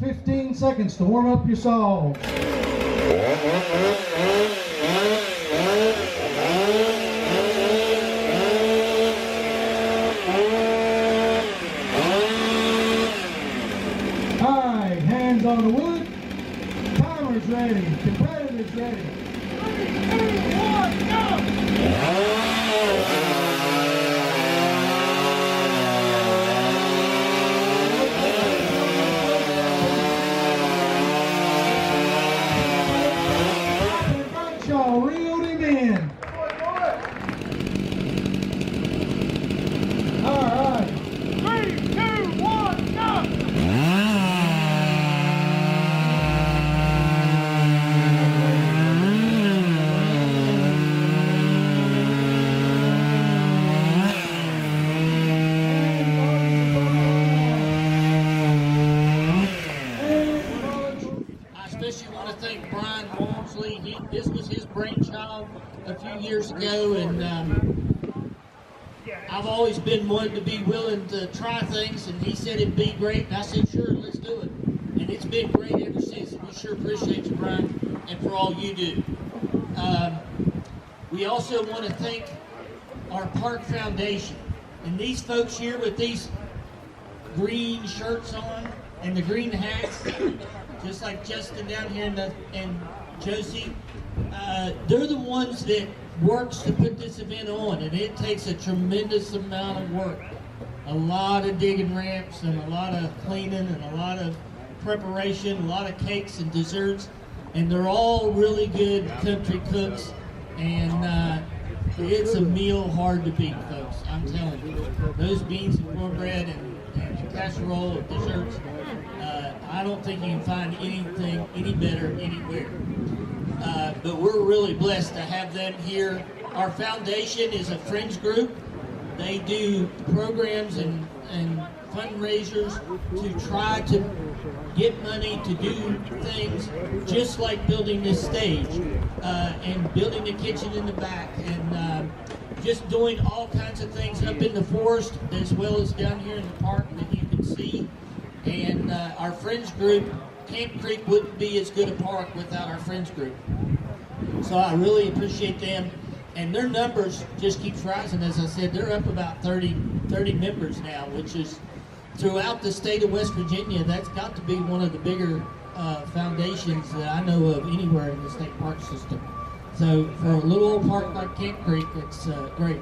15 seconds to warm up your saws. Alright, hands on the wood. Timer's ready. Competitor's ready. 3, 2, 1, go! Reeled him in. All right. 3, 2, 1, go! I especially want to thank Brian Walmsley. This was his brainchild a few years ago, and I've always been one to be willing to try things, and he said it'd be great, and I said, sure, let's do it. And it's been great ever since, and we sure appreciate you, Brian, and for all you do. We also want to thank our Park Foundation, and these folks here with these green shirts on and the green hats, just like Justin down here and Josie, they're the ones that works to put this event on, and it takes a tremendous amount of work. A lot of digging ramps and a lot of cleaning and a lot of preparation, a lot of cakes and desserts, and they're all really good country cooks, and it's a meal hard to beat, folks. I'm telling you. Those beans and cornbread and casserole and desserts, I don't think you can find anything any better anywhere. But we're really blessed to have them here. Our foundation is a friends group. They do programs and fundraisers to try to get money to do things just like building this stage and building the kitchen in the back and just doing all kinds of things up in the forest as well as down here in the park that you can see. And our friends group, Camp Creek wouldn't be as good a park without our friends group. So I really appreciate them. And their numbers just keeps rising. As I said, they're up about 30 members now, which is throughout the state of West Virginia. That's got to be one of the bigger foundations that I know of anywhere in the state park system. So for a little old park like Camp Creek, it's great.